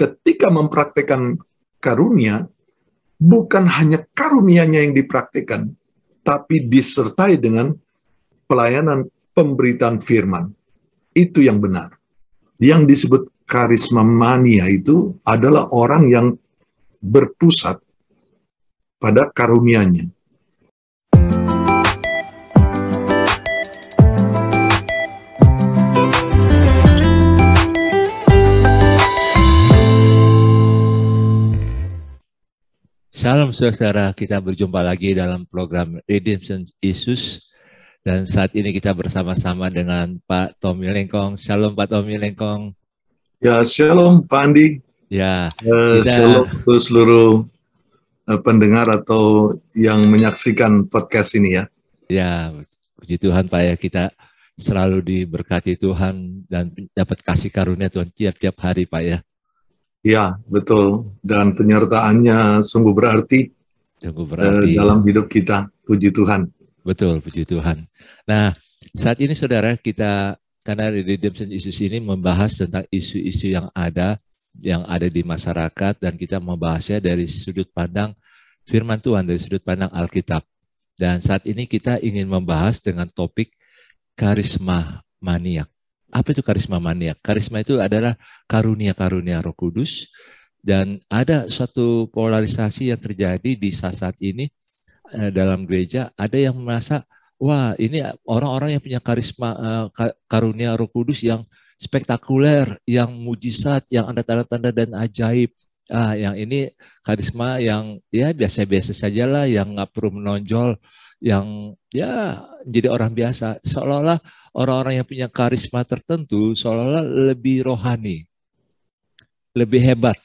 ketika mempraktekkan karunia, bukan hanya karunianya yang dipraktekkan, tapi disertai dengan pelayanan pemberitaan firman. Itu yang benar. Yang disebut karisma mania itu adalah orang yang berpusat pada karunianya. Salam saudara, kita berjumpa lagi dalam program Redemption Issues. Dan saat ini kita bersama-sama dengan Pak Tommy Lengkong. Shalom Pak Tommy Lengkong. Ya, shalom Pak Andi. Ya, shalom untuk seluruh pendengar atau yang menyaksikan podcast ini ya. Ya, puji Tuhan Pak ya, kita selalu diberkati Tuhan dan dapat kasih karunia Tuhan tiap-tiap hari Pak ya. Ya, betul. Dan penyertaannya sungguh berarti dalam hidup kita. Puji Tuhan. Betul, puji Tuhan. Nah, saat ini saudara, kita karena Redemption Issues ini membahas tentang isu-isu yang ada di masyarakat, dan kita membahasnya dari sudut pandang firman Tuhan, dari sudut pandang Alkitab. Dan saat ini kita ingin membahas dengan topik karisma maniak. Apa itu karisma maniak? Karisma itu adalah karunia-karunia Roh Kudus, dan ada suatu polarisasi yang terjadi di saat ini dalam gereja. Ada yang merasa, wah ini orang-orang yang punya karisma karunia Roh Kudus yang spektakuler, yang mujizat, yang ada tanda-tanda dan ajaib. Yang ini karisma yang ya biasa-biasa saja lah, yang nggak perlu menonjol, yang ya jadi orang biasa. Seolah-olah orang-orang yang punya karisma tertentu seolah-olah lebih rohani, lebih hebat.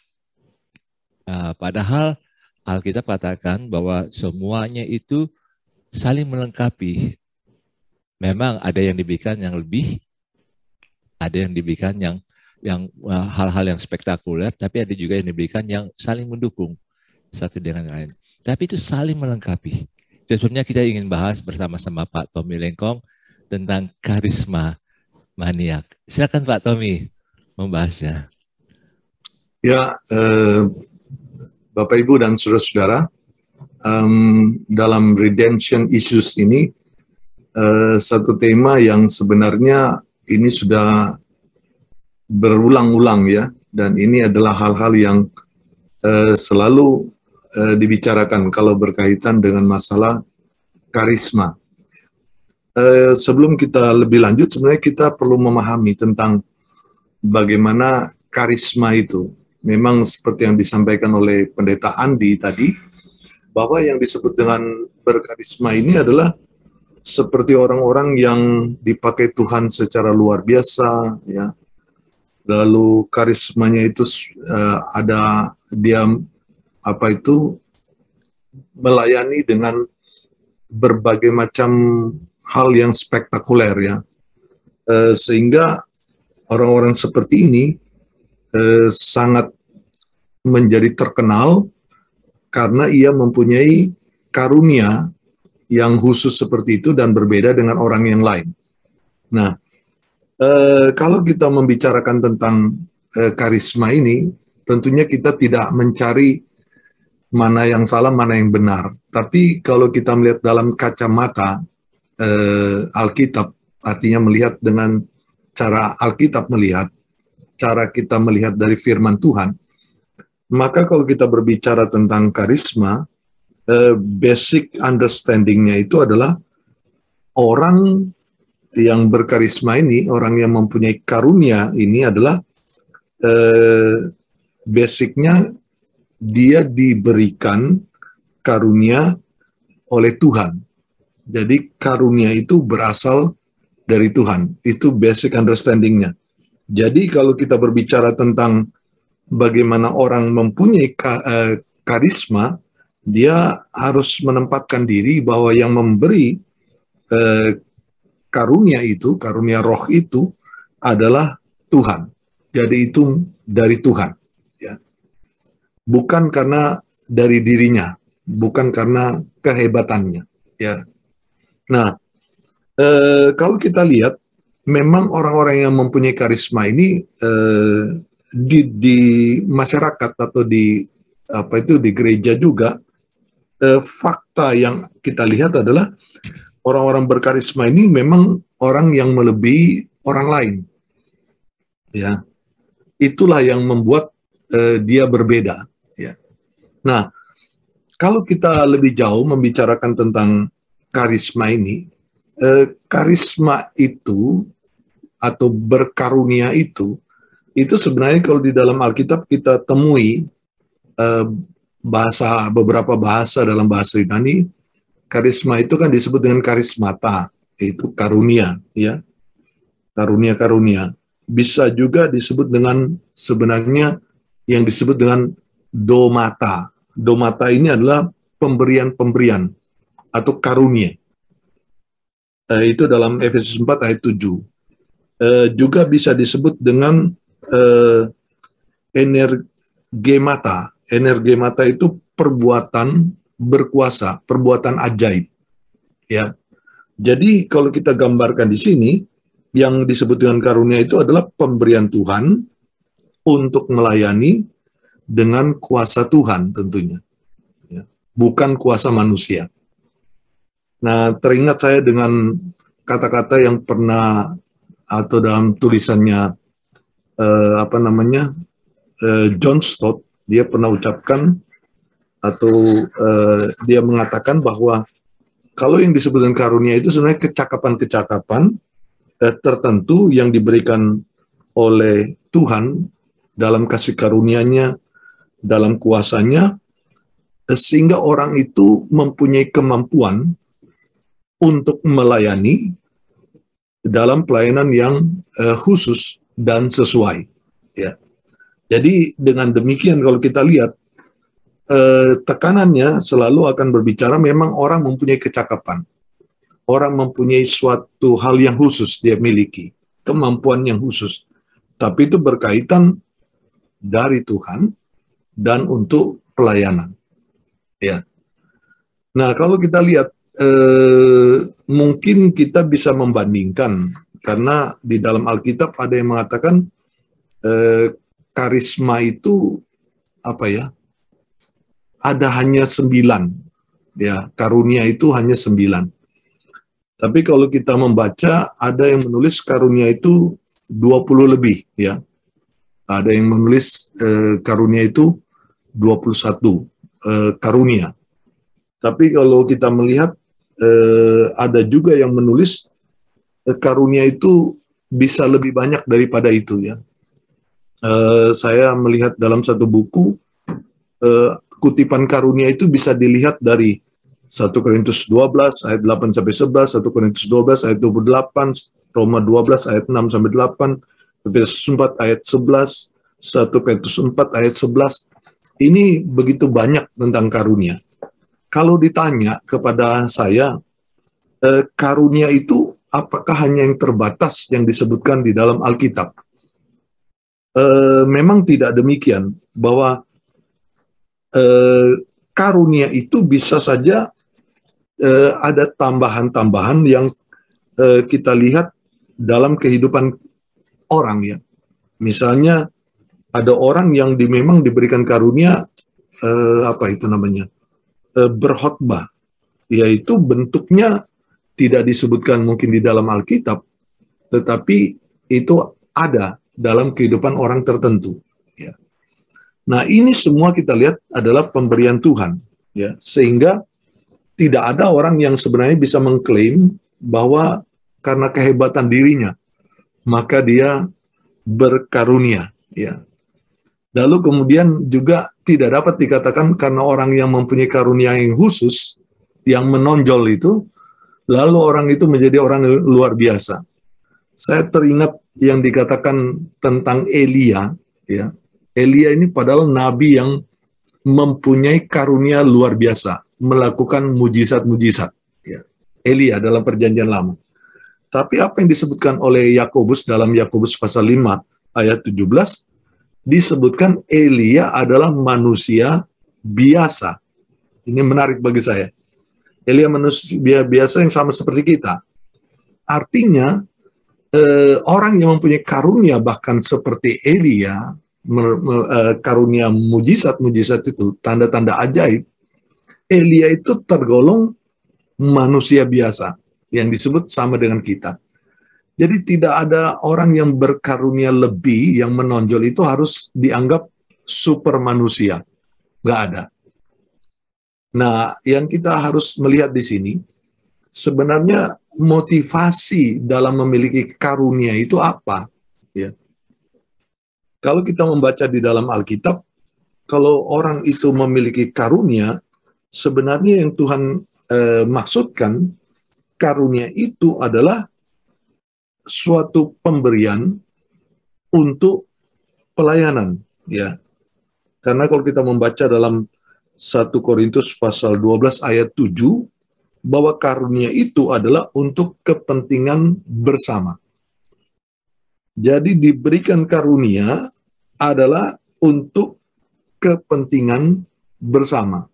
Padahal Alkitab katakan bahwa semuanya itu saling melengkapi. Memang ada yang diberikan yang lebih, ada yang diberikan yang hal-hal yang spektakuler, tapi ada juga yang diberikan yang saling mendukung satu dengan lain. Tapi itu saling melengkapi. Dan sebetulnya kita ingin bahas bersama-sama Pak Tommy Lengkong tentang karisma maniak. Silakan Pak Tommy membahasnya. Ya, Bapak Ibu dan saudara-saudara, dalam Redemption Issues ini satu tema yang sebenarnya ini sudah berulang-ulang ya, dan ini adalah hal-hal yang selalu dibicarakan kalau berkaitan dengan masalah karisma. Sebelum kita lebih lanjut, sebenarnya kita perlu memahami tentang bagaimana karisma itu. Memang seperti yang disampaikan oleh Pendeta Andi tadi, bahwa yang disebut dengan berkarisma ini adalah seperti orang-orang yang dipakai Tuhan secara luar biasa, ya. Lalu karismanya itu ada dia melayani dengan berbagai macam hal yang spektakuler ya, sehingga orang-orang seperti ini sangat menjadi terkenal karena ia mempunyai karunia yang khusus seperti itu dan berbeda dengan orang yang lain. Nah, kalau kita membicarakan tentang karisma ini, tentunya kita tidak mencari mana yang salah, mana yang benar. Tapi kalau kita melihat dalam kacamata Alkitab, artinya melihat dengan cara Alkitab melihat, cara kita melihat dari firman Tuhan, maka kalau kita berbicara tentang karisma, basic understanding-nya itu adalah orang yang berkarisma ini, orang yang mempunyai karunia ini adalah basicnya dia diberikan karunia oleh Tuhan. Jadi karunia itu berasal dari Tuhan. Itu basic understanding-nya. Jadi kalau kita berbicara tentang bagaimana orang mempunyai karisma, dia harus menempatkan diri bahwa yang memberi karunia itu, karunia roh itu adalah Tuhan. Jadi itu dari Tuhan. Ya. Bukan karena dari dirinya, bukan karena kehebatannya. Ya. Nah, kalau kita lihat, memang orang-orang yang mempunyai karisma ini di masyarakat atau di di gereja juga, fakta yang kita lihat adalah orang-orang berkarisma ini memang orang yang melebihi orang lain. Ya, itulah yang membuat dia berbeda. Ya. Nah, kalau kita lebih jauh membicarakan tentang karisma ini, karisma itu atau berkarunia itu sebenarnya kalau di dalam Alkitab kita temui beberapa bahasa dalam bahasa Yunani. Karisma itu kan disebut dengan karismata, itu karunia, ya, karunia-karunia. Bisa juga disebut dengan sebenarnya yang disebut dengan domata. Domata ini adalah pemberian-pemberian atau karunia. Itu dalam Efesus 4 ayat 7. Juga bisa disebut dengan energemata. Energemata itu perbuatan berkuasa, perbuatan ajaib. Ya. Jadi kalau kita gambarkan di sini, yang disebut dengan karunia itu adalah pemberian Tuhan untuk melayani dengan kuasa Tuhan tentunya. Ya. Bukan kuasa manusia. Nah, teringat saya dengan kata-kata yang pernah atau dalam tulisannya John Stott, dia pernah ucapkan atau dia mengatakan bahwa kalau yang disebut dengan karunia itu sebenarnya kecakapan-kecakapan tertentu yang diberikan oleh Tuhan dalam kasih karunia-Nya, dalam kuasanya, sehingga orang itu mempunyai kemampuan untuk melayani dalam pelayanan yang khusus dan sesuai. Ya. Jadi dengan demikian kalau kita lihat, tekanannya selalu akan berbicara memang orang mempunyai kecakapan. Orang mempunyai suatu hal yang khusus dia miliki, kemampuan yang khusus. Tapi itu berkaitan dari Tuhan dan untuk pelayanan. Ya. Nah, kalau kita lihat, mungkin kita bisa membandingkan, karena di dalam Alkitab ada yang mengatakan karisma itu ada hanya 9, ya, karunia itu hanya 9. Tapi kalau kita membaca, ada yang menulis karunia itu 20 lebih, ya. Ada yang menulis karunia itu 21 karunia. Tapi kalau kita melihat, ada juga yang menulis karunia itu bisa lebih banyak daripada itu, ya. Saya melihat dalam satu buku, kutipan karunia itu bisa dilihat dari 1 Korintus 12 ayat 8 sampai 11, 1 Korintus 12 ayat 28, Roma 12 ayat 6 sampai 8, Efesus 4 ayat 11, 1 Petrus 4 ayat 11. Ini begitu banyak tentang karunia. Kalau ditanya kepada saya, karunia itu apakah hanya yang terbatas yang disebutkan di dalam Alkitab? Memang tidak demikian, bahwa karunia itu bisa saja ada tambahan-tambahan yang kita lihat dalam kehidupan orang, ya. Misalnya ada orang yang memang diberikan karunia berkhotbah, yaitu bentuknya tidak disebutkan mungkin di dalam Alkitab, tetapi itu ada dalam kehidupan orang tertentu. Ya. Nah, ini semua kita lihat adalah pemberian Tuhan, ya, sehingga tidak ada orang yang sebenarnya bisa mengklaim bahwa karena kehebatan dirinya maka dia berkarunia, ya. Lalu kemudian juga tidak dapat dikatakan karena orang yang mempunyai karunia yang khusus, yang menonjol itu, lalu orang itu menjadi orang luar biasa. Saya teringat yang dikatakan tentang Elia, ya. Elia ini padahal nabi yang mempunyai karunia luar biasa, melakukan mujizat-mujizat. Ya. Elia dalam perjanjian lama. Tapi apa yang disebutkan oleh Yakobus dalam Yakobus pasal 5 ayat 17, disebutkan Elia adalah manusia biasa. Ini menarik bagi saya. Elia manusia biasa yang sama seperti kita. Artinya, orang yang mempunyai karunia bahkan seperti Elia, karunia mujizat-mujizat itu, tanda-tanda ajaib, Elia itu tergolong manusia biasa yang disebut sama dengan kita. Jadi tidak ada orang yang berkarunia lebih, yang menonjol itu harus dianggap super manusia. Nggak ada. Nah, yang kita harus melihat di sini, sebenarnya motivasi dalam memiliki karunia itu apa? Ya. Kalau kita membaca di dalam Alkitab, kalau orang itu memiliki karunia, sebenarnya yang Tuhan maksudkan, karunia itu adalah suatu pemberian untuk pelayanan, ya. Karena kalau kita membaca dalam 1 Korintus pasal 12 ayat 7, bahwa karunia itu adalah untuk kepentingan bersama. Jadi diberikan karunia adalah untuk kepentingan bersama.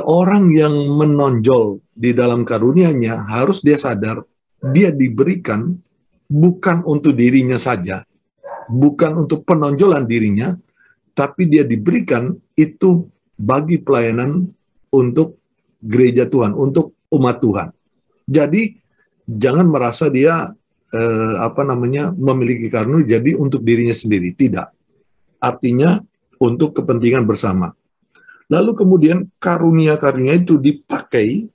Orang yang menonjol di dalam karunia-Nya harus dia sadar dia diberikan bukan untuk dirinya saja, bukan untuk penonjolan dirinya, tapi dia diberikan itu bagi pelayanan untuk gereja Tuhan, untuk umat Tuhan. Jadi jangan merasa dia memiliki karunia jadi untuk dirinya sendiri, tidak. Artinya untuk kepentingan bersama. Lalu kemudian karunia-karunia itu dipakai,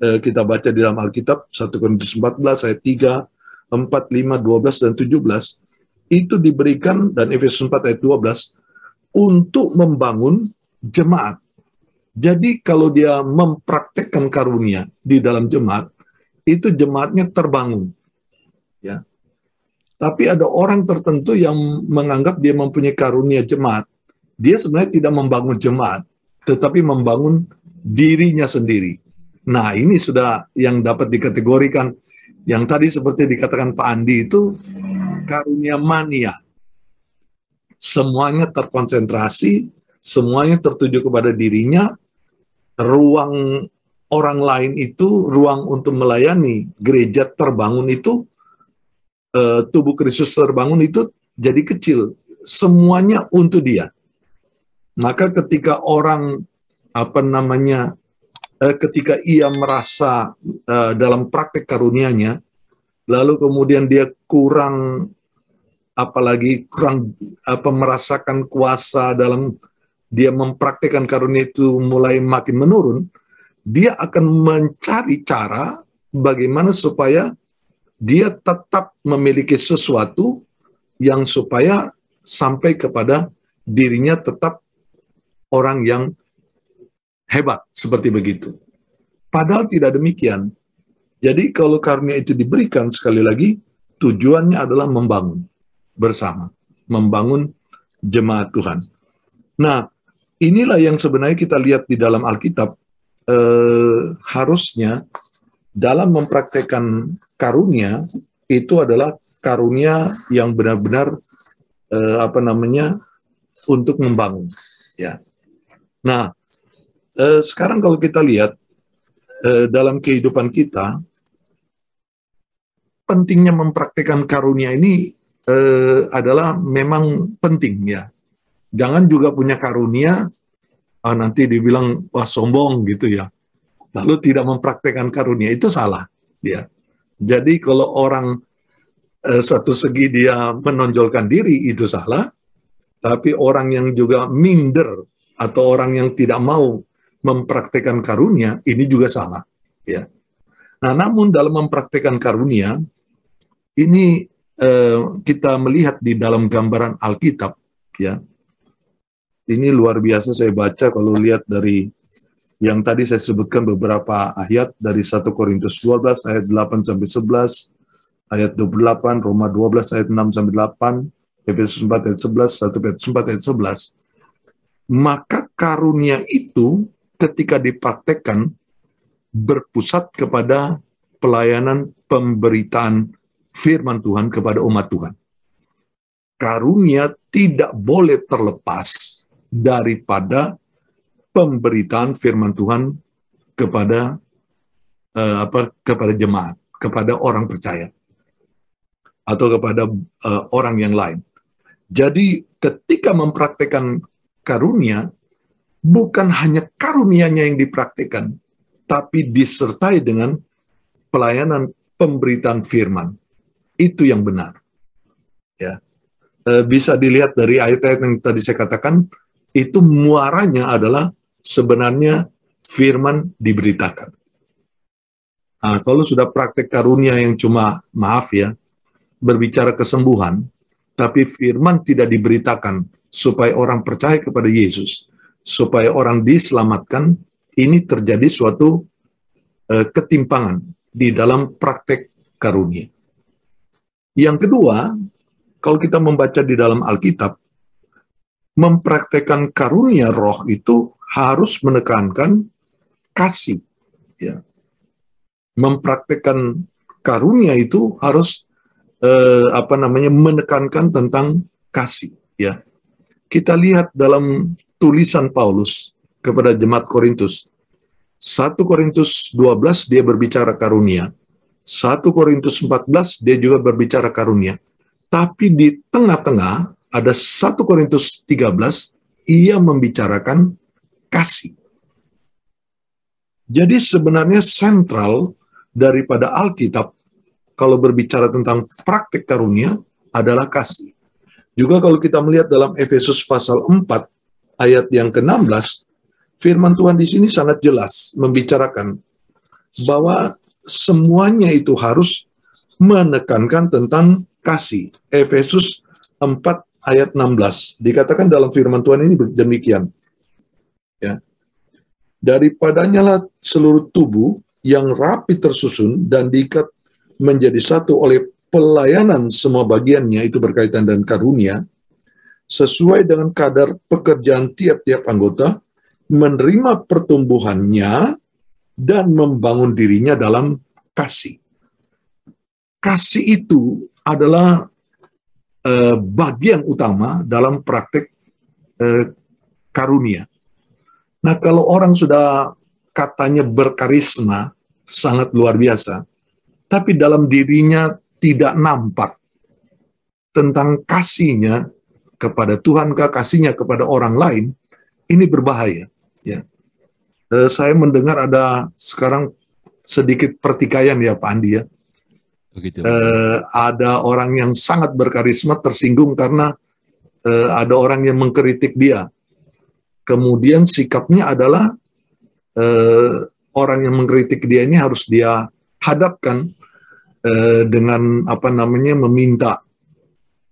kita baca di dalam Alkitab 1 Korintus 14 ayat 3, 4, 5, 12, dan 17, itu diberikan, dan Efesus 4 ayat 12, untuk membangun jemaat. Jadi kalau dia mempraktekkan karunia di dalam jemaat, itu jemaatnya terbangun. Ya. Tapi ada orang tertentu yang menganggap dia mempunyai karunia jemaat. Dia sebenarnya tidak membangun jemaat, tetapi membangun dirinya sendiri. Nah, ini sudah yang dapat dikategorikan, yang tadi seperti dikatakan Pak Andi itu, karunia mania. Semuanya terkonsentrasi, semuanya tertuju kepada dirinya, ruang orang lain itu, ruang untuk melayani gereja terbangun itu, tubuh Kristus terbangun itu jadi kecil. Semuanya untuk dia. Maka ketika orang, ketika ia merasa dalam praktek karunia-Nya, lalu kemudian dia kurang merasakan kuasa dalam dia mempraktekkan karunia itu mulai makin menurun, dia akan mencari cara bagaimana supaya dia tetap memiliki sesuatu yang supaya sampai kepada dirinya tetap orang yang hebat, seperti begitu. Padahal tidak demikian. Jadi kalau karunia itu diberikan, sekali lagi, tujuannya adalah membangun bersama, membangun jemaat Tuhan. Nah, inilah yang sebenarnya kita lihat di dalam Alkitab, harusnya dalam mempraktekkan karunia, itu adalah karunia yang benar-benar untuk membangun. Ya. Nah, sekarang kalau kita lihat dalam kehidupan kita, pentingnya mempraktekkan karunia ini adalah memang penting, ya. Jangan juga punya karunia, nanti dibilang wah sombong gitu ya. Lalu tidak mempraktekkan karunia, itu salah, ya. Jadi kalau orang satu segi dia menonjolkan diri itu salah, tapi orang yang juga minder atau orang yang tidak mau mempraktekkan karunia ini juga salah, ya. Nah, namun dalam mempraktekkan karunia ini kita melihat di dalam gambaran Alkitab, ya. Ini luar biasa saya baca kalau lihat dari yang tadi saya sebutkan beberapa ayat dari 1 Korintus 12 ayat 8 sampai 11, ayat 28, Roma 12 ayat 6 sampai 8, Efesus 4 ayat 11, 1 Petrus 4 ayat 11. Maka karunia itu ketika dipraktekkan berpusat kepada pelayanan pemberitaan firman Tuhan kepada umat Tuhan. Karunia tidak boleh terlepas daripada pemberitaan firman Tuhan kepada kepada jemaat, kepada orang percaya atau kepada orang yang lain. Jadi ketika mempraktekkan karunia, bukan hanya karunianya yang dipraktikkan, tapi disertai dengan pelayanan pemberitaan firman. Itu yang benar. Ya, bisa dilihat dari ayat-ayat yang tadi saya katakan, itu muaranya adalah sebenarnya firman diberitakan. Nah, kalau sudah praktek karunia yang cuma, maaf ya, berbicara kesembuhan, tapi firman tidak diberitakan supaya orang percaya kepada Yesus, supaya orang diselamatkan, ini terjadi suatu ketimpangan di dalam praktek karunia. Yang kedua, kalau kita membaca di dalam Alkitab, mempraktekkan karunia roh itu harus menekankan kasih. Ya. Mempraktekkan karunia itu harus menekankan tentang kasih. Ya. Kita lihat dalam tulisan Paulus kepada jemaat Korintus. 1 Korintus 12 dia berbicara karunia. 1 Korintus 14 dia juga berbicara karunia. Tapi di tengah-tengah ada 1 Korintus 13, ia membicarakan kasih. Jadi sebenarnya sentral daripada Alkitab kalau berbicara tentang praktik karunia adalah kasih. Juga kalau kita melihat dalam Efesus pasal 4 ayat yang ke-16, firman Tuhan di sini sangat jelas membicarakan bahwa semuanya itu harus menekankan tentang kasih. Efesus 4 ayat 16 dikatakan dalam firman Tuhan ini demikian. Ya. Daripadanya lah seluruh tubuh yang rapi tersusun dan diikat menjadi satu oleh pelayanan semua bagiannya, itu berkaitan dengan karunia, sesuai dengan kadar pekerjaan tiap-tiap anggota, menerima pertumbuhannya dan membangun dirinya dalam kasih. Kasih itu adalah bagian utama dalam praktek karunia. Nah, kalau orang sudah katanya berkarisma, sangat luar biasa, tapi dalam dirinya tidak nampak tentang kasihnya kepada Tuhan, kasihnya kepada orang lain, ini berbahaya. Ya. Saya mendengar ada sekarang sedikit pertikaian ya Pak Andi ya. Begitu. Ada orang yang sangat berkarisma tersinggung karena ada orang yang mengkritik dia. Kemudian sikapnya adalah orang yang mengkritik dia ini harus dia hadapkan dengan meminta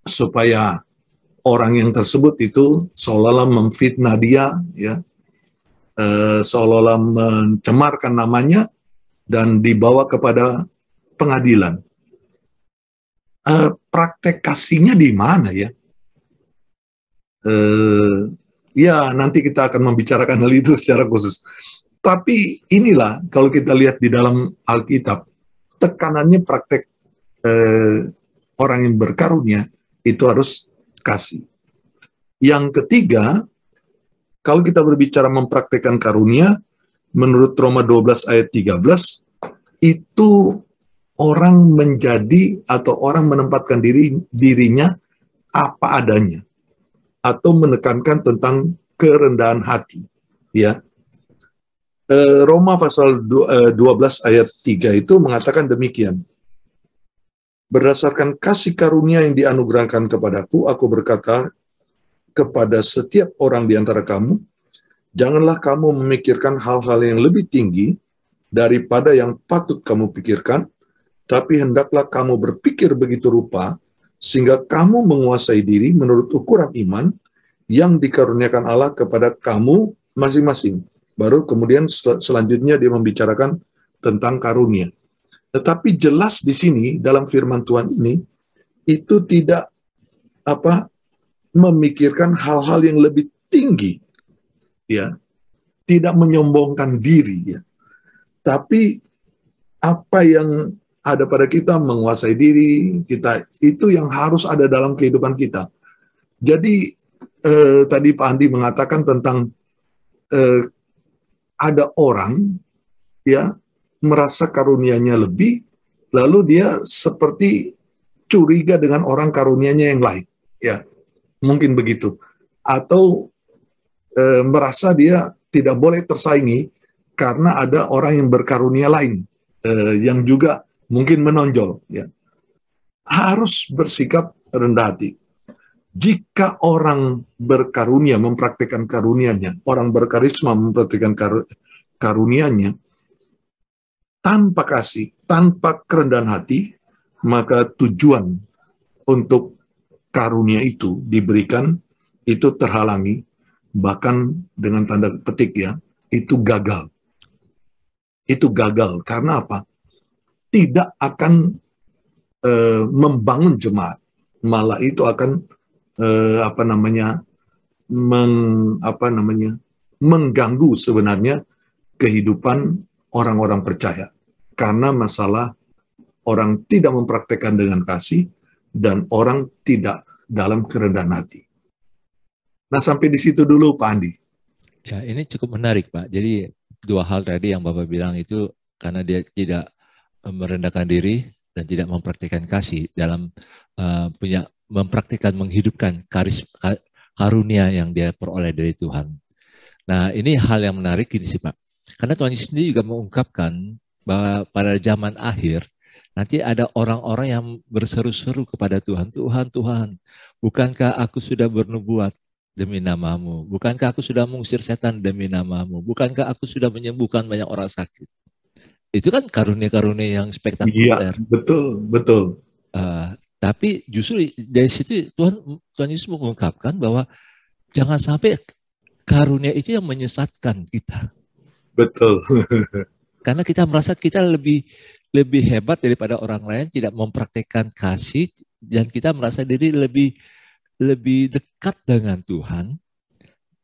supaya orang yang tersebut itu seolah-olah memfitnah dia, ya, seolah-olah mencemarkan namanya dan dibawa kepada pengadilan. Praktek kasihnya di mana ya? Ya, nanti kita akan membicarakan hal itu secara khusus. Tapi inilah, kalau kita lihat di dalam Alkitab, tekanannya praktek orang yang berkarunia itu harus kasih. Yang ketiga, kalau kita berbicara mempraktekkan karunia, menurut Roma 12 ayat 13, itu orang menjadi atau orang menempatkan dirinya apa adanya, atau menekankan tentang kerendahan hati. Ya, Roma pasal 12 ayat 3 itu mengatakan demikian. Berdasarkan kasih karunia yang dianugerahkan kepadaku, aku berkata kepada setiap orang di antara kamu, janganlah kamu memikirkan hal-hal yang lebih tinggi daripada yang patut kamu pikirkan, tapi hendaklah kamu berpikir begitu rupa, sehingga kamu menguasai diri menurut ukuran iman yang dikaruniakan Allah kepada kamu masing-masing. Baru kemudian selanjutnya dia membicarakan tentang karunia. Tetapi jelas di sini dalam firman Tuhan ini itu tidak memikirkan hal-hal yang lebih tinggi, ya, tidak menyombongkan diri, ya. Tapi apa yang ada pada kita, menguasai diri kita, itu yang harus ada dalam kehidupan kita. Jadi tadi Pak Andi mengatakan tentang ada orang ya merasa karunianya lebih, lalu dia seperti curiga dengan orang karunianya yang lain. Ya, mungkin begitu. Atau merasa dia tidak boleh tersaingi karena ada orang yang berkarunia lain yang juga mungkin menonjol. Ya. Harus bersikap rendah hati. Jika orang berkarunia mempraktikkan karunianya, orang berkarisma mempraktikkan karunianya, tanpa kasih, tanpa kerendahan hati, maka tujuan untuk karunia itu diberikan, itu terhalangi, bahkan dengan tanda petik ya, itu gagal. Itu gagal, karena apa? Tidak akan membangun jemaat, malah itu akan mengganggu sebenarnya kehidupan orang-orang percaya, karena masalah orang tidak mempraktekkan dengan kasih dan orang tidak dalam kerendahan hati. Nah, sampai di situ dulu Pak Andi. Ya, ini cukup menarik Pak. Jadi dua hal tadi yang Bapak bilang itu karena dia tidak merendahkan diri dan tidak mempraktikkan kasih dalam mempraktikkan menghidupkan karunia yang dia peroleh dari Tuhan. Nah, ini hal yang menarik gini sih Pak. Karena Tuhan Yesus sendiri juga mengungkapkan bahwa pada zaman akhir nanti ada orang-orang yang berseru-seru kepada Tuhan, Tuhan, Tuhan, bukankah aku sudah bernubuat demi namamu? Bukankah aku sudah mengusir setan demi namamu? Bukankah aku sudah menyembuhkan banyak orang sakit? Itu kan karunia-karunia yang spektakuler. Iya, betul, betul. Tapi justru dari situ Tuhan Yesus mengungkapkan bahwa jangan sampai karunia itu yang menyesatkan kita. Betul. Karena kita merasa kita lebih hebat daripada orang lain, tidak mempraktikkan kasih, dan kita merasa diri lebih dekat dengan Tuhan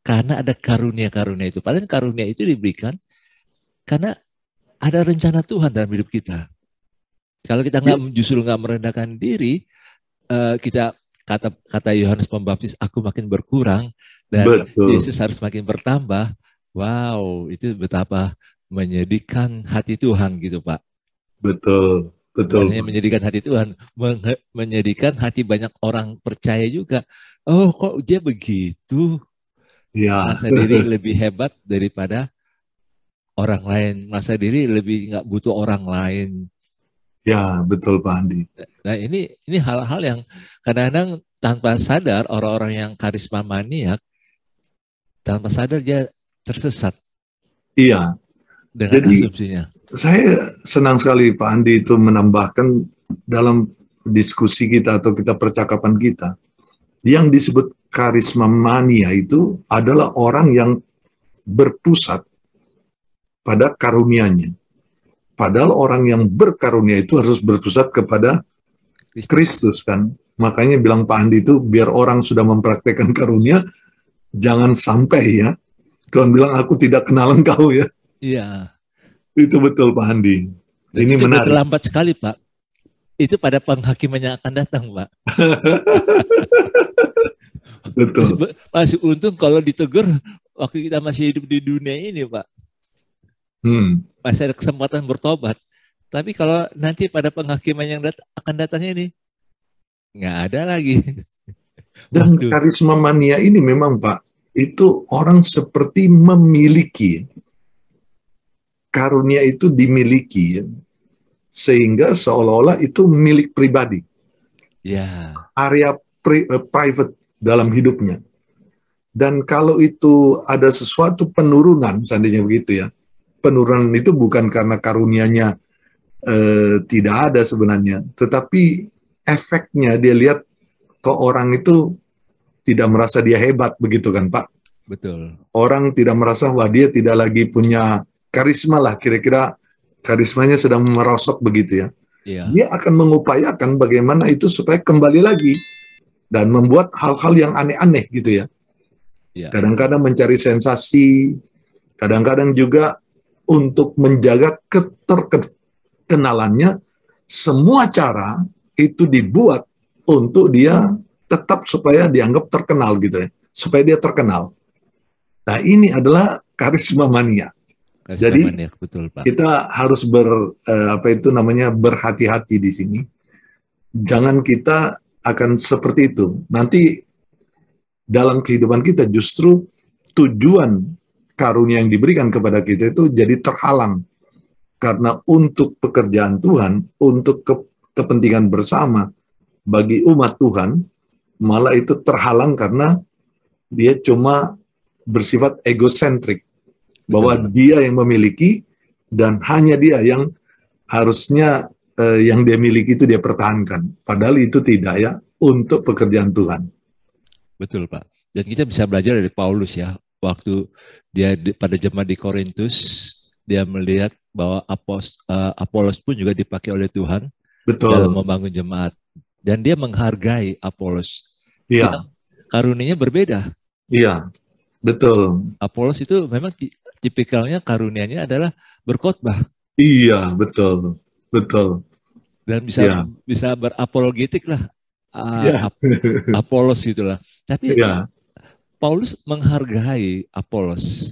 karena ada karunia-karunia itu. Padahal karunia itu diberikan karena ada rencana Tuhan dalam hidup kita. Kalau kita justru nggak merendahkan diri, kita kata Yohanes Pembaptis, aku makin berkurang dan betul. Yesus harus makin bertambah. Wow, itu betapa menyedihkan hati Tuhan gitu Pak. Betul, betul. Bukannya menyedihkan hati Tuhan, menyedihkan hati banyak orang percaya juga. Oh, kok dia begitu? Ya. Merasa diri lebih hebat daripada orang lain, merasa diri lebih nggak butuh orang lain. Ya, betul Pak Andi. Nah, ini hal-hal yang kadang-kadang tanpa sadar orang-orang yang karisma maniak tanpa sadar dia tersesat. Iya. Dengan jadi, asumsinya. Saya senang sekali Pak Andi itu menambahkan dalam diskusi kita atau kita percakapan kita, yang disebut karisma mania itu adalah orang yang berpusat pada karunianya. Padahal orang yang berkarunia itu harus berpusat kepada Kristus kan. Makanya bilang Pak Andi itu biar orang sudah mempraktekkan karunia, jangan sampai ya. Tuhan bilang aku tidak kenal engkau ya. Iya. Itu betul Pak Andi. Dan ini menarik. Terlambat sekali Pak. Itu pada penghakiman yang akan datang Pak. Betul. Masih untung kalau ditegur waktu kita masih hidup di dunia ini Pak. Masih ada kesempatan bertobat. Tapi kalau nanti pada penghakiman yang akan datangnya ini, nggak ada lagi. Dan karisma mania ini memang Pak, itu orang seperti memiliki. Karunia itu dimiliki, sehingga seolah-olah itu milik pribadi. Ya. Area private dalam hidupnya. Dan kalau itu ada sesuatu penurunan, seandainya begitu ya, penurunan itu bukan karena karunianya tidak ada sebenarnya, tetapi efeknya dia lihat ke orang itu tidak merasa dia hebat, begitu kan Pak? Betul. Orang tidak merasa wah dia tidak lagi punya karisma lah, kira-kira karismanya sedang merosot begitu ya. Iya. Dia akan mengupayakan bagaimana itu supaya kembali lagi dan membuat hal-hal yang aneh-aneh gitu ya. Iya. Kadang-kadang mencari sensasi, kadang-kadang juga untuk menjaga keterkenalannya, semua cara itu dibuat untuk dia tetap supaya dianggap terkenal gitu ya, supaya dia terkenal. Nah ini adalah karisma mania. Jadi mania, betul, Pak. Kita harus berhati-hati di sini. Jangan kita akan seperti itu. Nanti dalam kehidupan kita justru tujuan karunia yang diberikan kepada kita itu jadi terhalang. Karena untuk pekerjaan Tuhan, untuk kepentingan bersama bagi umat Tuhan, malah itu terhalang karena dia cuma bersifat egosentrik. Bahwa dia yang memiliki dan hanya dia yang harusnya yang dia miliki itu dia pertahankan. Padahal itu tidak ya, untuk pekerjaan Tuhan. Betul Pak. Dan kita bisa belajar dari Paulus ya. Waktu dia pada jemaat di Korintus, dia melihat bahwa Apolos pun juga dipakai oleh Tuhan. Betul. Dalam membangun jemaat. Dan dia menghargai Apolos. Iya. Karunianya berbeda. Iya, betul. Apolos itu memang tipikalnya karunianya adalah berkhotbah. Iya, betul. Betul. Dan bisa berapologetik lah. Apolos gitulah. Tapi Paulus menghargai Apolos.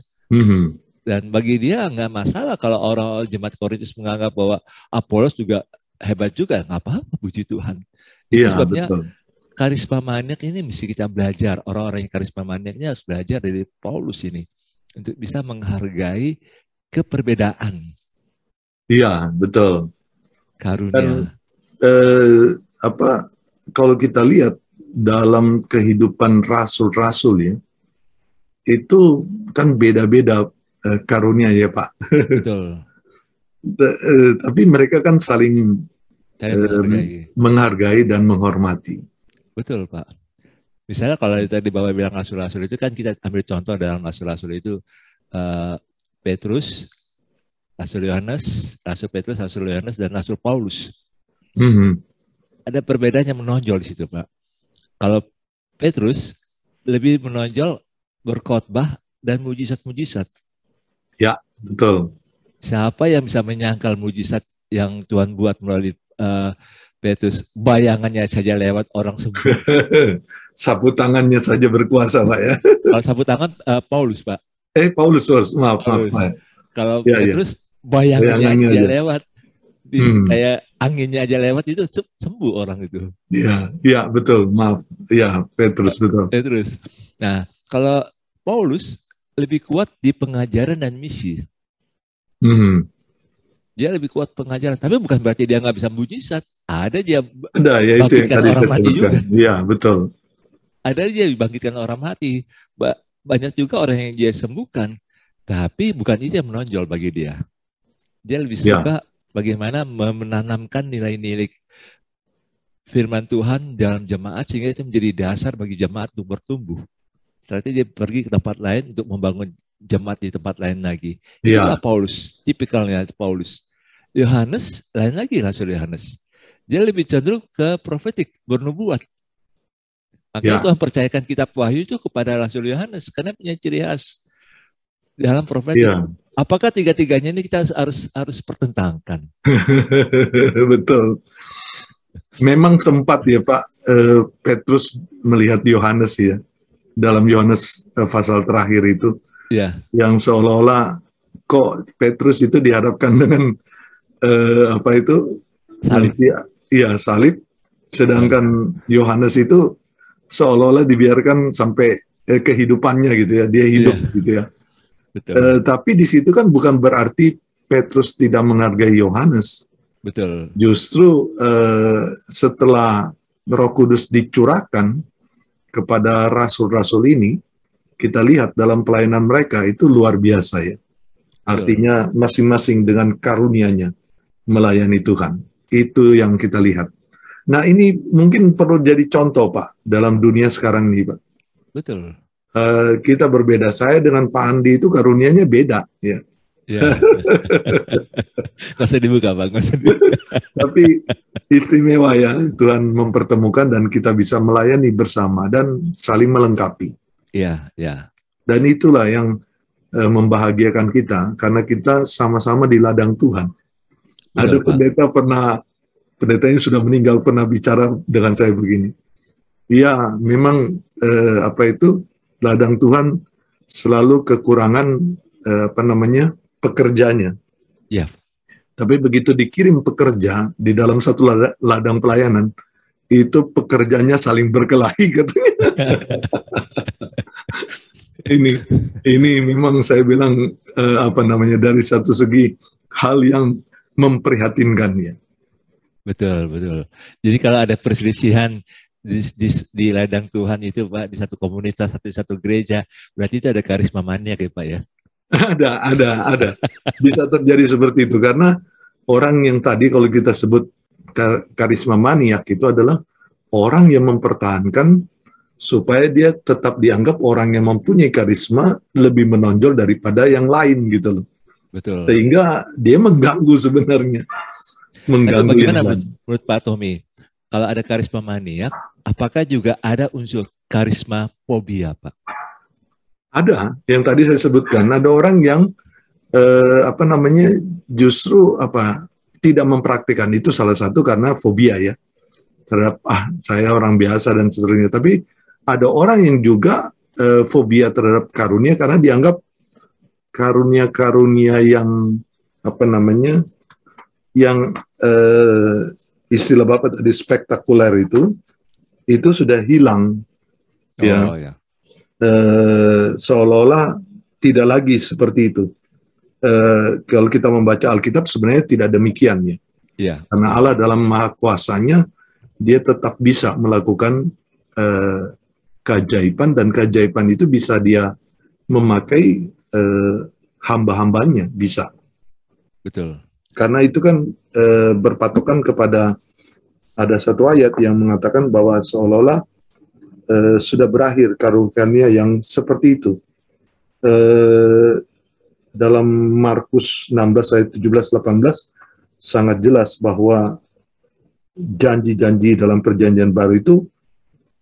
Dan bagi dia nggak masalah kalau orang jemaat Korintus menganggap bahwa Apolos juga hebat juga. Nggak apa-apa, puji Tuhan. Itu sebabnya betul. Karisma maniak ini mesti kita belajar. Orang-orang yang karisma maniaknya harus belajar dari Paulus ini. Untuk bisa menghargai keperbedaan. Iya, betul. Karunia. Dan, kalau kita lihat dalam kehidupan rasul-rasul ya, itu kan beda-beda karunia ya Pak. Betul. Tapi mereka kan saling menghargai dan menghormati. Betul Pak. Misalnya kalau tadi Bapak bilang rasul-rasul itu kan kita ambil contoh dalam rasul-rasul itu Petrus, Rasul Yohanes, Rasul Petrus, Rasul Yohanes, dan Rasul Paulus. Ada perbedaan yang menonjol di situ, Pak. Kalau Petrus lebih menonjol berkhotbah dan mujizat-mujizat. Ya, betul. Siapa yang bisa menyangkal mujizat yang Tuhan buat melalui Petrus? Bayangannya saja lewat orang sembuh. Sapu tangannya saja berkuasa, Pak ya. Kalau sapu tangan Paulus, Pak. Paulus, maaf. Kalau Petrus bayangannya aja lewat. Kayak anginnya aja lewat itu sembuh orang itu. Iya, betul. Maaf. Ya, Petrus betul. Petrus. Nah, kalau Paulus lebih kuat di pengajaran dan misi. Dia lebih kuat pengajaran, tapi bukan berarti dia nggak bisa mujizat. Ada dia bangkitkan orang mati juga. Iya, betul. Ada dia bangkitkan orang mati. Banyak juga orang yang dia sembuhkan, tapi bukan itu yang menonjol bagi dia. Dia lebih suka bagaimana menanamkan nilai-nilai firman Tuhan dalam jemaat sehingga itu menjadi dasar bagi jemaat untuk bertumbuh. Setelah itu dia pergi ke tempat lain untuk membangun jemaat di tempat lain lagi. Itulah Paulus, tipikalnya Paulus. Yohanes, lain lagi Rasul Yohanes. Dia lebih cenderung ke profetik, bernubuat. Makanya Tuhan percayakan kitab Wahyu itu kepada Rasul Yohanes karena punya ciri khas dalam profetik. Apakah tiga-tiganya ini kita harus pertentangkan? Betul. Memang sempat ya Pak, Petrus melihat Yohanes ya, dalam Yohanes pasal terakhir itu, yang seolah-olah kok Petrus itu dihadapkan dengan salib. Salib, sedangkan Yohanes itu seolah-olah dibiarkan sampai kehidupannya gitu ya, dia hidup gitu ya. Tapi di situ kan bukan berarti Petrus tidak menghargai Yohanes. Betul. Justru setelah Roh Kudus dicurahkan kepada rasul-rasul ini, kita lihat dalam pelayanan mereka itu luar biasa ya. Artinya masing-masing dengan karunia-Nya melayani Tuhan. Itu yang kita lihat. Nah ini mungkin perlu jadi contoh Pak dalam dunia sekarang nih Pak. Betul. Kita berbeda. Saya dengan Pak Andi itu karunianya beda ya. Nggak usah dibuka Pak, nggak usah dibuka. Tapi istimewa ya, Tuhan mempertemukan dan kita bisa melayani bersama dan saling melengkapi. Dan itulah yang membahagiakan kita, karena kita sama-sama di ladang Tuhan. Ada pendeta yang sudah meninggal pernah bicara dengan saya begini. Ya, memang ladang Tuhan selalu kekurangan pekerjanya. Tapi begitu dikirim pekerja di dalam satu ladang pelayanan, itu pekerjaannya saling berkelahi katanya. ini memang saya bilang dari satu segi hal yang memprihatinkan ya. Betul, betul. Jadi kalau ada perselisihan di ladang Tuhan itu Pak, di satu komunitas, di satu gereja, berarti itu ada karisma maniak ya Pak ya? Ada. Bisa terjadi seperti itu karena orang yang tadi kalau kita sebut karisma maniak itu adalah orang yang mempertahankan supaya dia tetap dianggap orang yang mempunyai karisma lebih menonjol daripada yang lain gitu loh. Betul. Sehingga dia mengganggu sebenarnya. Tapi bagaimana menurut Pak Tommy? Kalau ada karisma maniak, apakah juga ada unsur karisma fobia, Pak? Ada, yang tadi saya sebutkan, ada orang yang justru tidak mempraktikkan itu salah satu karena fobia ya terhadap saya orang biasa dan seterusnya. Tapi ada orang yang juga fobia terhadap karunia karena dianggap karunia-karunia yang yang istilah Bapak tadi spektakuler itu sudah hilang ya. Seolah-olah tidak lagi seperti itu. Kalau kita membaca Alkitab sebenarnya tidak demikian ya. Yeah. Karena Allah dalam maha kuasanya dia tetap bisa melakukan keajaiban dan keajaiban itu bisa dia memakai hamba-hambanya bisa. Betul. Karena itu kan berpatokan kepada ada satu ayat yang mengatakan bahwa seolah-olah sudah berakhir karunia yang seperti itu. Dalam Markus 16 ayat 17-18 sangat jelas bahwa janji-janji dalam perjanjian baru itu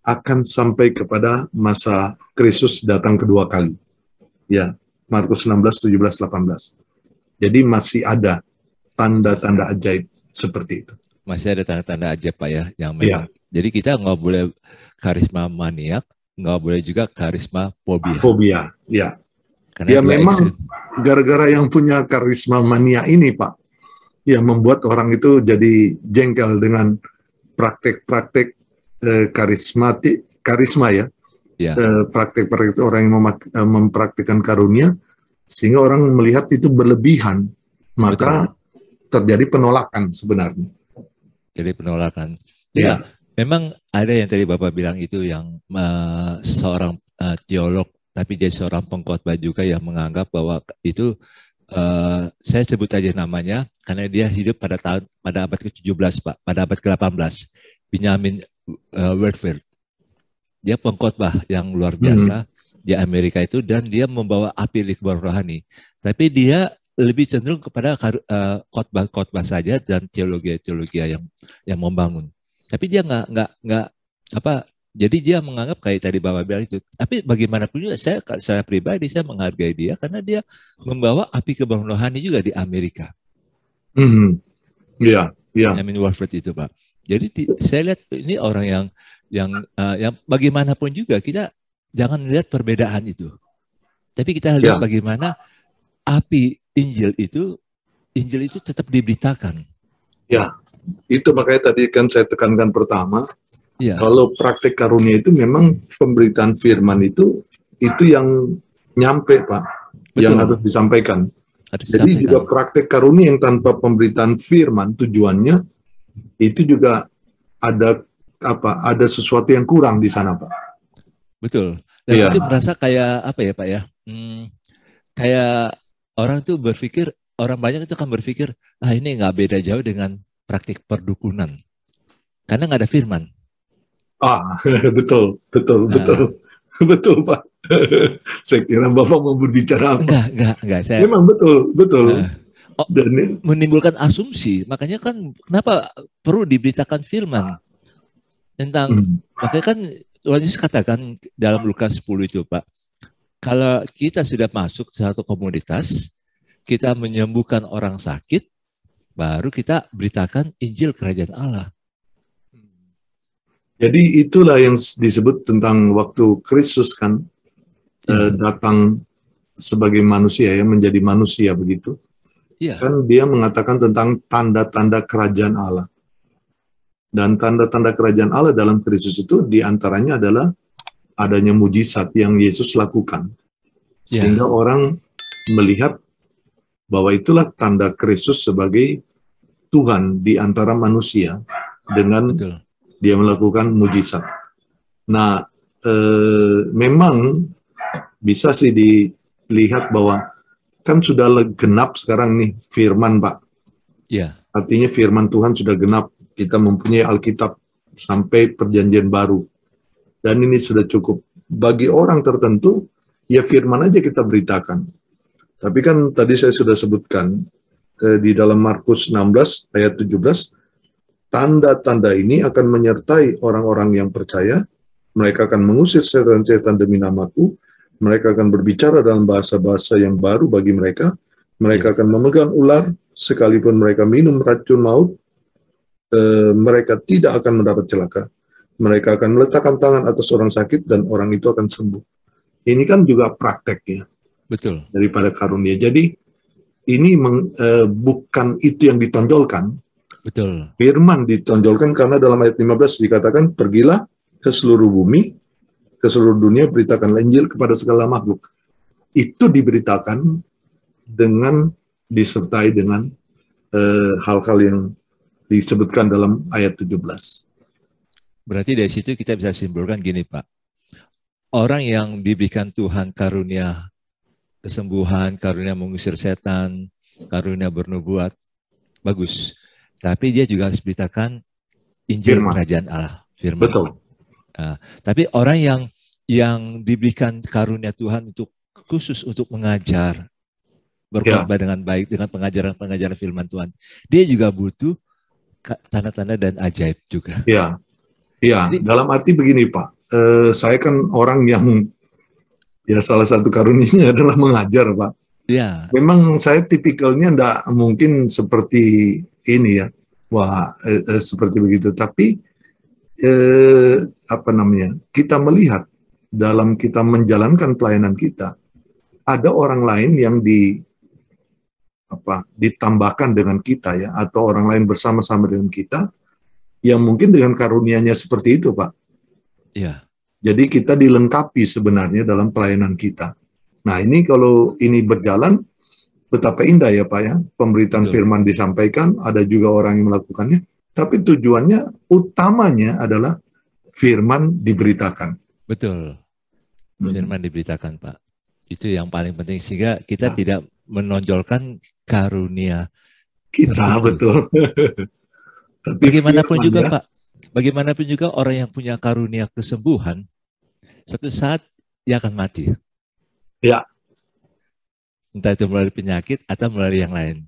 akan sampai kepada masa Kristus datang kedua kali. Ya, Markus 16, 17, 18. Jadi masih ada tanda-tanda ajaib seperti itu. Masih ada tanda-tanda ajaib Pak ya, yang memang. Ya. Jadi kita nggak boleh karisma maniak, nggak boleh juga karisma fobia. Fobia, ya. Karena ya memang gara-gara yang punya karisma mania ini Pak, ya membuat orang itu jadi jengkel dengan praktek-praktek karisma ya. Praktek-praktek orang yang mempraktikkan karunia, sehingga orang melihat itu berlebihan, maka terjadi penolakan sebenarnya. Jadi penolakan. Ya, memang ada yang tadi Bapak bilang itu yang seorang teolog, tapi dia seorang pengkhotbah juga yang menganggap bahwa itu saya sebut aja namanya karena dia hidup pada abad ke-17 Pak, pada abad ke-18, Benjamin Whitfield. Dia pengkhotbah yang luar biasa di Amerika itu dan dia membawa api kehidupan rohani. Tapi dia lebih cenderung kepada khotbah saja dan teologi yang membangun. Tapi dia nggak jadi dia menganggap kayak tadi Bapak bilang itu. Tapi bagaimanapun juga saya pribadi saya menghargai dia karena dia membawa api kehidupan rohani juga di Amerika. Iya. Benjamin Whitfield itu Pak. Jadi saya lihat ini orang yang bagaimanapun juga kita jangan lihat perbedaan itu. Tapi kita lihat bagaimana api Injil itu tetap diberitakan. Ya, itu makanya tadi kan saya tekankan pertama, kalau praktek karunia itu memang pemberitaan firman itu yang nyampe Pak, yang harus disampaikan. Jadi juga praktek karunia yang tanpa pemberitaan firman tujuannya itu juga ada sesuatu yang kurang di sana Pak. Betul. Dan itu merasa kayak apa ya Pak ya? Kayak orang tuh berpikir, orang banyak itu kan berpikir, ini nggak beda jauh dengan praktik perdukunan. Karena nggak ada firman. Betul Pak. Saya kira Bapak mau berbicara apa? Enggak. Memang betul. Dan menimbulkan asumsi, makanya kan kenapa perlu diberitakan firman tentang, makanya kan Tuhan Yesus katakan dalam Lukas 10 itu Pak, kalau kita sudah masuk ke satu komunitas, kita menyembuhkan orang sakit, baru kita beritakan Injil Kerajaan Allah. Jadi itulah yang disebut tentang waktu Kristus kan datang sebagai manusia ya, menjadi manusia begitu. Kan dia mengatakan tentang tanda-tanda Kerajaan Allah. Dan tanda-tanda kerajaan Allah dalam Kristus itu diantaranya adalah adanya mujizat yang Yesus lakukan. Sehingga orang melihat bahwa itulah tanda Kristus sebagai Tuhan di antara manusia dengan dia melakukan mujizat. Nah, memang bisa sih dilihat bahwa kan sudah genap sekarang nih firman, Pak. Iya. Artinya firman Tuhan sudah genap. Kita mempunyai Alkitab sampai perjanjian baru. Dan ini sudah cukup. Bagi orang tertentu, ya firman aja kita beritakan. Tapi kan tadi saya sudah sebutkan, di dalam Markus 16 ayat 17, tanda-tanda ini akan menyertai orang-orang yang percaya. Mereka akan mengusir setan-setan demi namaku. Mereka akan berbicara dalam bahasa-bahasa yang baru bagi mereka. Mereka akan memegang ular, sekalipun mereka minum racun maut, mereka tidak akan mendapat celaka. Mereka akan meletakkan tangan atas orang sakit dan orang itu akan sembuh. Ini kan juga praktek ya. Betul. Daripada karunia. Jadi ini bukan itu yang ditonjolkan. Betul. Firman ditonjolkan karena dalam ayat 15 dikatakan, pergilah ke seluruh bumi, ke seluruh dunia, beritakanlah Injil kepada segala makhluk. Itu diberitakan dengan disertai dengan hal-hal yang disebutkan dalam ayat 17. Berarti dari situ kita bisa simpulkan gini, Pak. Orang yang diberikan Tuhan karunia kesembuhan, karunia mengusir setan, karunia bernubuat, bagus. Tapi dia juga harus beritakan Injil kerajaan Allah, firman. Betul. Nah, tapi orang yang diberikan karunia Tuhan untuk khusus untuk mengajar, berkhotbah dengan baik, dengan pengajaran firman Tuhan, dia juga butuh tanda-tanda dan ajaib juga. Iya, iya. Dalam arti begini, Pak. Saya kan orang yang ya salah satu karunianya adalah mengajar, Pak. Iya. Memang saya tipikalnya enggak mungkin seperti ini ya. Wah, seperti begitu. Tapi apa namanya? Kita melihat dalam kita menjalankan pelayanan kita, ada orang lain yang ditambahkan dengan kita ya, atau orang lain bersama-sama dengan kita yang mungkin dengan karunia-Nya seperti itu, Pak. Iya. Jadi kita dilengkapi sebenarnya dalam pelayanan kita. Nah, ini kalau ini berjalan betapa indah ya, Pak ya. Pemberitaan firman disampaikan, ada juga orang yang melakukannya, tapi tujuannya utamanya adalah firman diberitakan. Betul. Firman diberitakan, Pak. Itu yang paling penting sehingga kita tidak menonjolkan karunia kita, betul. Tapi bagaimanapun juga, Pak, bagaimanapun juga orang yang punya karunia kesembuhan, satu saat dia akan mati. Ya. Entah itu melalui penyakit atau melalui yang lain.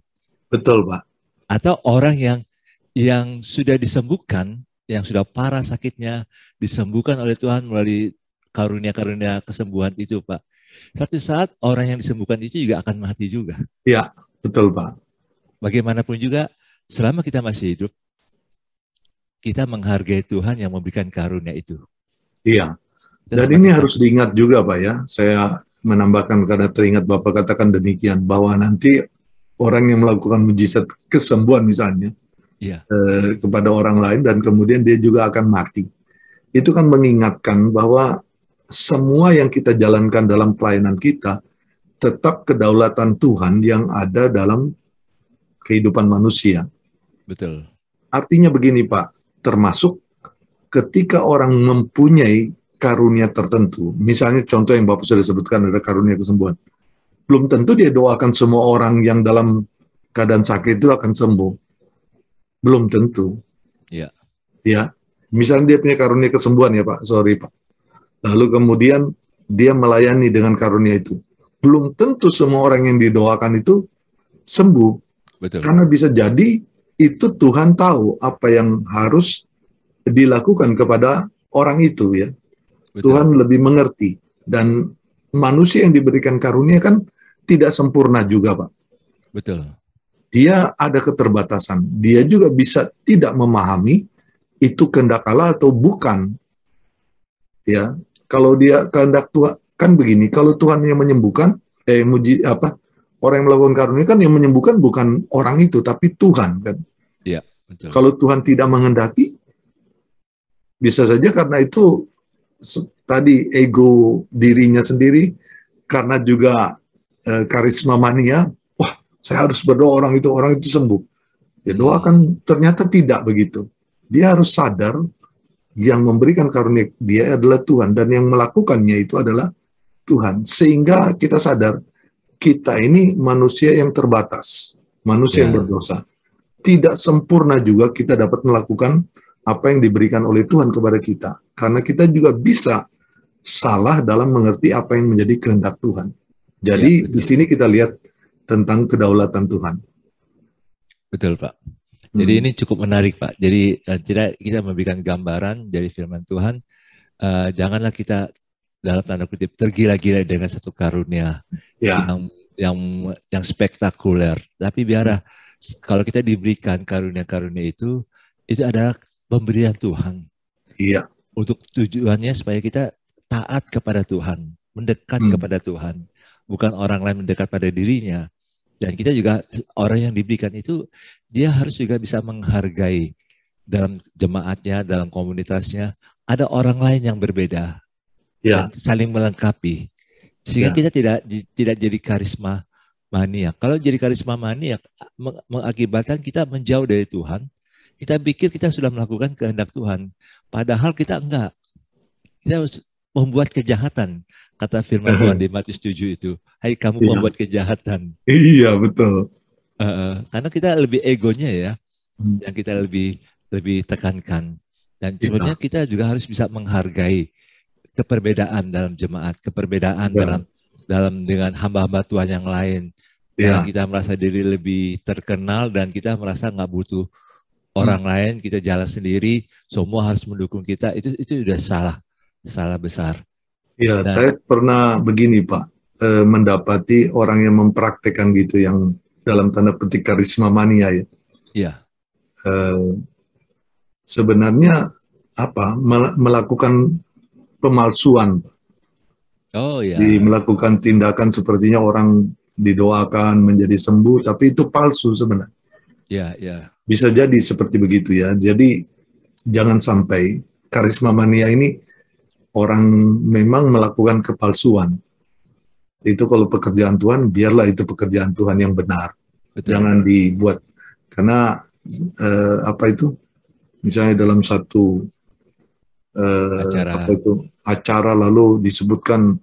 Betul, Pak. Atau orang yang sudah disembuhkan, yang sudah parah sakitnya, disembuhkan oleh Tuhan melalui karunia-karunia kesembuhan itu, Pak. Satu saat orang yang disembuhkan itu juga akan mati juga. Ya, betul, Pak. Bagaimanapun juga, selama kita masih hidup, kita menghargai Tuhan yang memberikan karunia itu. Iya. Dan ini harus diingat juga, Pak ya. Saya menambahkan karena teringat Bapak katakan demikian, bahwa nanti orang yang melakukan mujizat kesembuhan misalnya, kepada orang lain dan kemudian dia juga akan mati. Itu kan mengingatkan bahwa semua yang kita jalankan dalam pelayanan kita tetap kedaulatan Tuhan yang ada dalam kehidupan manusia. Betul. Artinya begini, Pak, termasuk ketika orang mempunyai karunia tertentu, misalnya contoh yang Bapak sudah sebutkan ada karunia kesembuhan, belum tentu dia doakan semua orang yang dalam keadaan sakit itu akan sembuh. Belum tentu. Iya. Ya, misalnya dia punya karunia kesembuhan ya, Pak, sorry, Pak. Lalu kemudian dia melayani dengan karunia itu. Belum tentu semua orang yang didoakan itu sembuh. Betul. Karena bisa jadi itu Tuhan tahu apa yang harus dilakukan kepada orang itu ya. Betul. Tuhan lebih mengerti. Dan manusia yang diberikan karunia kan tidak sempurna juga, Pak. Betul. Dia ada keterbatasan. Dia juga bisa tidak memahami itu kehendak Allah atau bukan. Ya. Kalau dia kehendak Tuhan kan begini, kalau Tuhan yang menyembuhkan, orang yang melakukan karunia kan yang menyembuhkan bukan orang itu, tapi Tuhan kan. Iya, betul. Kalau Tuhan tidak menghendaki, Bisa saja karena itu tadi ego dirinya sendiri, karena juga karisma mania. Wah, saya harus berdoa orang itu sembuh. Ya doakan, ternyata tidak begitu. Dia harus sadar yang memberikan karunia dia adalah Tuhan, dan yang melakukannya itu adalah Tuhan. Sehingga kita sadar kita ini manusia yang terbatas, manusia yang berdosa. Tidak sempurna juga kita dapat melakukan apa yang diberikan oleh Tuhan kepada kita. Karena kita juga bisa salah dalam mengerti apa yang menjadi kehendak Tuhan. Jadi di sini kita lihat tentang kedaulatan Tuhan. Betul, Pak. Jadi ini cukup menarik, Pak. Jadi kita memberikan gambaran dari firman Tuhan. Janganlah kita dalam tanda kutip tergila-gila dengan satu karunia yang spektakuler. Tapi biarlah kalau kita diberikan karunia-karunia itu adalah pemberian Tuhan. Iya. Untuk tujuannya supaya kita taat kepada Tuhan, mendekat kepada Tuhan, bukan orang lain mendekat pada dirinya. Dan kita juga, orang yang diberikan itu, dia harus juga bisa menghargai dalam jemaatnya, dalam komunitasnya, ada orang lain yang berbeda, saling melengkapi. Sehingga kita tidak jadi karisma maniak. Kalau jadi karisma maniak, mengakibatkan kita menjauh dari Tuhan. Kita pikir kita sudah melakukan kehendak Tuhan. Padahal kita enggak. Kita harus membuat kejahatan. Kata firman Tuhan di Matius 7 itu. Hai kamu membuat kejahatan. Iya, betul. Karena kita lebih egonya ya. Yang kita lebih tekankan. Dan sebenarnya kita juga harus bisa menghargai keperbedaan dalam jemaat. Keperbedaan dalam dengan hamba-hamba Tuhan yang lain. Yang kita merasa diri lebih terkenal dan kita merasa nggak butuh orang lain, kita jalan sendiri, semua harus mendukung kita, itu sudah salah besar. Ya, saya pernah begini Pak, mendapati orang yang mempraktekkan gitu, yang dalam tanda petik karisma mania ya. Iya. Sebenarnya melakukan pemalsuan. Oh ya. Melakukan tindakan sepertinya orang didoakan menjadi sembuh, tapi itu palsu sebenarnya. Ya. Bisa jadi seperti begitu ya. Jadi jangan sampai karisma mania ini orang memang melakukan kepalsuan. Itu kalau pekerjaan Tuhan, biarlah itu pekerjaan Tuhan yang benar. Betul. Jangan dibuat. Karena misalnya dalam satu acara lalu disebutkan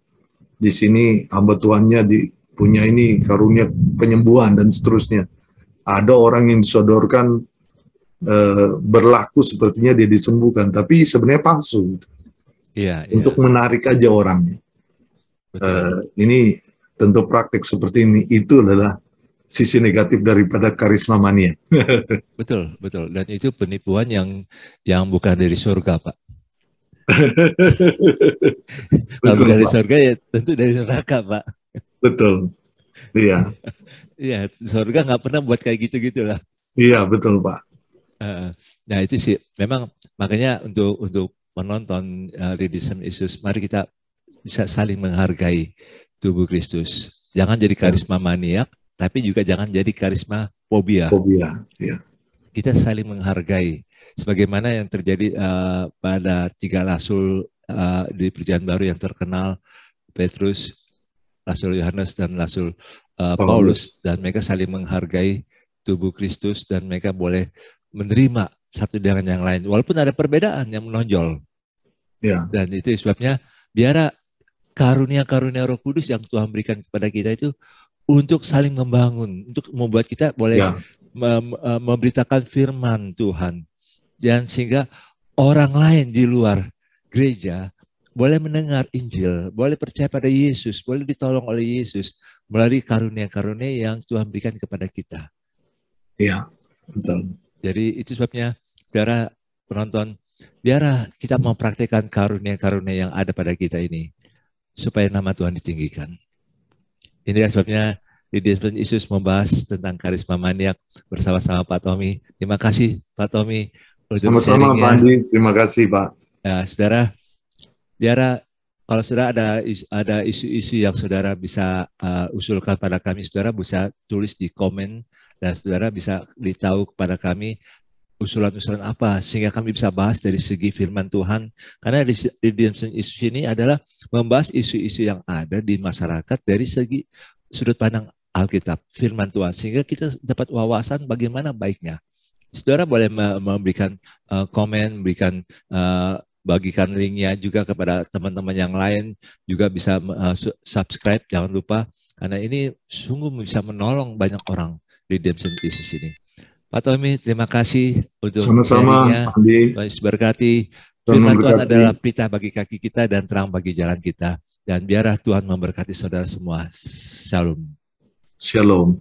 di sini hamba Tuhannya punya ini karunia penyembuhan dan seterusnya. Ada orang yang disodorkan berlaku sepertinya dia disembuhkan, tapi sebenarnya palsu. Untuk menarik aja orangnya. Ini tentu praktek seperti ini, itu adalah sisi negatif daripada karisma mania. Betul. Dan itu penipuan yang bukan dari surga, Pak. Kalau dari surga ya tentu dari neraka, Pak. Betul. Iya. Iya, surga nggak pernah buat kayak gitu-gitu lah. Iya, betul Pak. Nah itu sih, memang makanya untuk menonton Redemption Isus, mari kita bisa saling menghargai tubuh Kristus. Jangan jadi karisma maniak, tapi juga jangan jadi karisma fobia. Iya. Kita saling menghargai. Sebagaimana yang terjadi pada 3 rasul di Perjanjian Baru yang terkenal, Petrus, Rasul Yohanes dan Rasul Paulus, dan mereka saling menghargai tubuh Kristus dan mereka boleh menerima satu dengan yang lain walaupun ada perbedaan yang menonjol. Dan itu sebabnya biar karunia-karunia Roh Kudus yang Tuhan berikan kepada kita itu untuk saling membangun, untuk membuat kita boleh memberitakan firman Tuhan, dan sehingga orang lain di luar gereja boleh mendengar Injil, boleh percaya pada Yesus, boleh ditolong oleh Yesus melalui karunia-karunia yang Tuhan berikan kepada kita. Iya, betul. Jadi itu sebabnya, saudara penonton, biarlah kita mempraktikkan karunia-karunia yang ada pada kita ini, supaya nama Tuhan ditinggikan. Inilah sebabnya Redemption Isus membahas tentang karisma maniak bersama-sama Pak Tommy. Terima kasih Pak Tommy untuk sama-sama Pak Andi, terima kasih Pak. Nah, saudara, biar kalau saudara ada isu-isu yang saudara bisa usulkan pada kami, saudara bisa tulis di komen dan saudara bisa beritahu kepada kami usulan-usulan apa sehingga kami bisa bahas dari segi firman Tuhan. Karena redemption issue ini adalah membahas isu-isu yang ada di masyarakat dari segi sudut pandang Alkitab, firman Tuhan, sehingga kita dapat wawasan bagaimana baiknya. Saudara boleh memberikan komen, memberikan bagikan linknya juga kepada teman-teman yang lain, juga bisa subscribe, jangan lupa, karena ini sungguh bisa menolong banyak orang redemption issues ini. Pak Tommy, terima kasih untuk sharingnya. Tuhan Yesus berkati. Firman Tuhan adalah pelita bagi kaki kita dan terang bagi jalan kita. Dan biarlah Tuhan memberkati saudara semua. Shalom. Shalom.